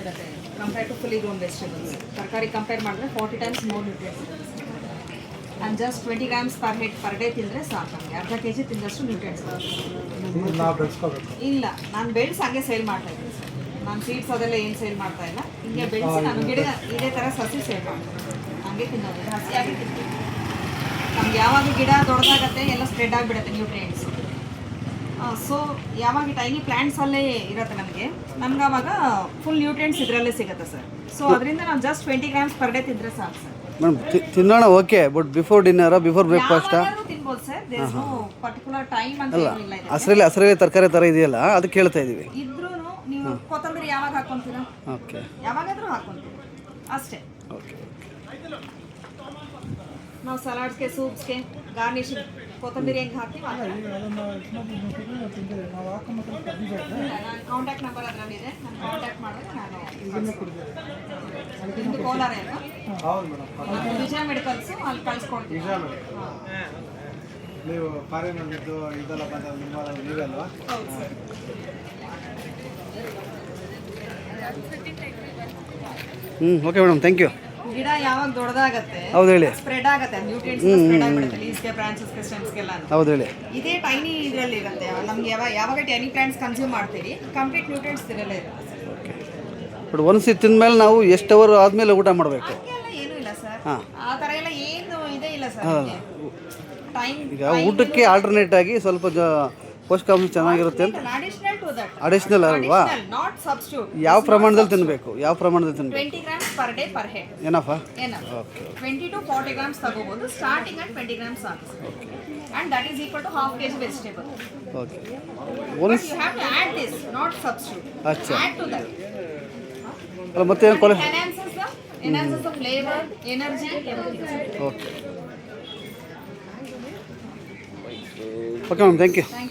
ಇರುತ್ತೆ compare to fully grown vegetables. ತರಕಾರಿ compare ಮಾಡಿದ್ರೆ 40 ಟೈಮ್ಸ್ ಮೋರ್ ನ್ಯೂಟ್ರಿಯೆಂಟ್ಸ್ ಇರುತ್ತೆ. And just 20 grams per day ತಿಂದರೆ ಸಾಕು. ನಮಗೆ ಅರ್ಧ ಕೆ ಜಿ ತಿಂದಷ್ಟು ನ್ಯೂಟ್ರಿಯೆಂಟ್ಸ್ ಇಲ್ಲ. ನಾನು ಬೆಳೆಸಿ ಹಂಗೆ ಸೇಲ್ ಮಾಡ್ತಾ ಇದ್ದೀನಿ ಸರ್. ನಾನು ಸೀಡ್ಸ್ ಅದೆಲ್ಲ ಏನು ಸೇಲ್ ಮಾಡ್ತಾ ಇಲ್ಲ. ಹಿಂಗೆ ಬೆಳೆಸಿ ನಾನು ಗಿಡ ಇದೇ ಥರ ಸಸಿ ಸೇಲ್ ಮಾಡ್ತೀನಿ. ಹಂಗೆ ತಿನ್ನೋದು, ಹಸಿಯಾಗಿ ತಿಂತೀವಿ. ನಮ್ಗೆ ಯಾವಾಗ ಗಿಡ ದೊಡ್ಡದಾಗತ್ತೆ ಎಲ್ಲ ಸ್ಪ್ರೆಡ್ ಆಗಿಬಿಡುತ್ತೆ ನ್ಯೂಟ್ರಿಯೆಂಟ್ಸು. ಸೊ ಯಾವಾಗ ಟೈನಿ ಪ್ಲ್ಯಾಂಟ್ಸಲ್ಲೇ ಇರುತ್ತೆ ನಮ್ಗೆ ಅವಾಗ ಫುಲ್ ನ್ಯೂಟ್ರಿಯೆಂಟ್ಸ್ ಇದರಲ್ಲೇ ಸಿಗುತ್ತೆ ಸರ್. ಸೊ ಅದರಿಂದ ನಾವು ಜಸ್ಟ್ 20 ಗ್ರಾಮ್ಸ್ ಪರ್ ಡೇ ತಿಂದರೆ ಸಾಕು ಸರ್. ಮೇಡಮ್ ತಿನ್ನೋಣ ಓಕೆ, ಬಟ್ ಬಿಫೋರ್ ಡಿನ್ನರಾ ಬಿಫೋರ್ ಬ್ರೇಕ್ಫಾಸ್ಟಾ? ತಿನ್ಬೋದು sir. There is no particular time ಅಂತ ಏನಿಲ್ಲ. ಇದೆ ಹಸಿರಲ್ಲಿ ತರಕಾರಿ ಥರ ಇದೆಯಲ್ಲ ಅದಕ್ಕೆ ಹೇಳ್ತಾ ಇದ್ದೀವಿ. ಇದ್ರೂ ನೀವು ಕೊತ್ತಂಬರಿ ಯಾವಾಗ ಹಾಕ್ಕೊಂತೀರಾ? ಓಕೆ, ಯಾವಾಗಾದರೂ ಹಾಕ್ಕೊಂತೀವಿ ಅಷ್ಟೇ. ಓಕೆ. ನಾವು ಸಲಾಡ್ಸ್ಗೆ, ಸೂಪ್ಸ್ಗೆ ಗಾರ್ನಿಶ್ ಕೊತ್ತಂಬರಿ ಹೆಂಗೆ ಹಾಕ್ತೀವಿ ಕಾಂಟ್ಯಾಕ್ಟ್ ನಂಬರ್ ಅದರಲ್ಲಿದೆ. ನಾನು ಕಾಂಟ್ಯಾಕ್ಟ್ ಮಾಡಿದ್ರೆ ನಾನು ನಿಮ್ಮದು ಕೋಲಾರ ಅಲ್ವಾ? ವಿಜಯ ಮೆಡಿಕಲ್ಸು ಅಲ್ಲಿ ಕಳಿಸ್ಕೊಡ್ತೀನಿ. ನೀವು ಫಾರಿನಲ್ಲಿದ್ದು ಇದೆಲ್ಲ ಬಂದ ನೀವಲ್ವಾ? ಹೌದು sir. Okay madam, thank you. ಗಿಡ ಯಾವಾಗ ದೊಡ್ಡದಾಗತ್ತೆ, ಹೌದು ಹೇಳಿ. ಸ್ಪ್ರೆಡ್ ಆಗುತ್ತೆ ನ್ಯೂಟ್ರಿಯೆಂಟ್ಸ್ ಸ್ಪ್ರೆಡ್ ಆಗಿಬಿಡುತ್ತೆ ಲೀಸ್ಗೆ, ಬ್ರಾಂಚಸ್ಗೆ, ಸ್ಟೆಮ್ಸ್ಗೆಲ್ಲ. ಹೌದು ಹೇಳಿ. ಇದೇ ಟೈನಿ ಇದರಲ್ಲಿ ಇರುತ್ತೆ. ನಮ್ಗೆ ಯಾವಾಗ ಟೈನಿ ಪ್ಲಾಂಟ್ಸ್ ಕನ್ಸ್ಯೂಮ್ ಮಾಡ್ತೀವಿ ಕಂಪ್ಲೀಟ್ ನ್ಯೂಟ್ರಿಯೆಂಟ್ಸ್ ಇದರಲ್ಲೇ ಇರುತ್ತೆ. ಬಟ್ ಒಂದ್ಸಿ ತಿಂದಮೇಲೆ ನಾವು ಎಷ್ಟು ಅವರ್ ಆದಮೇಲೆ ಊಟ ಮಾಡಬೇಕು? ಹಂಗೆಲ್ಲ ಏನೂ ಇಲ್ಲ ಸರ್. ಹಾಂ, ಆ ಥರ ಎಲ್ಲ ಏನು ಇದೇ ಇಲ್ಲ ಸರ್. ಟೈಮ್ ಈಗ ಊಟಕ್ಕೆ ಆಲ್ಟರ್ನೇಟ್ ಆಗಿ ಸ್ವಲ್ಪ ಪೋಷಕಾಂಶ ಚೆನ್ನಾಗಿರುತ್ತೆ ಅಂತ ಅಡಿಷನಲ್ ಅಲ್ವಾ? Not substitute. ಯಾವ ಪ್ರಮಾಣದಲ್ಲಿ ತಿನ್ನಬೇಕು? 20 grams per day per head ಏನಪ್ಪಾ? ಓಕೆ. 20 to 40 ಗ್ರಾಮ್ಸ್ ತಗೋಬಹುದು. ಸ್ಟಾರ್ಟಿಂಗ್ ಅಟ್ 20 ಗ್ರಾಮ್ಸ್ ಸಾಕು. And that is equal to half KG vegetable. Okay. Once you have to add this, not substitute. ಅಚ್ಚಾ. Add to that. ಅಲ್ಲ ಮತ್ತೆ ಏನು enhances the flavor, energy, everything. Okay. Okay ma'am, thank you.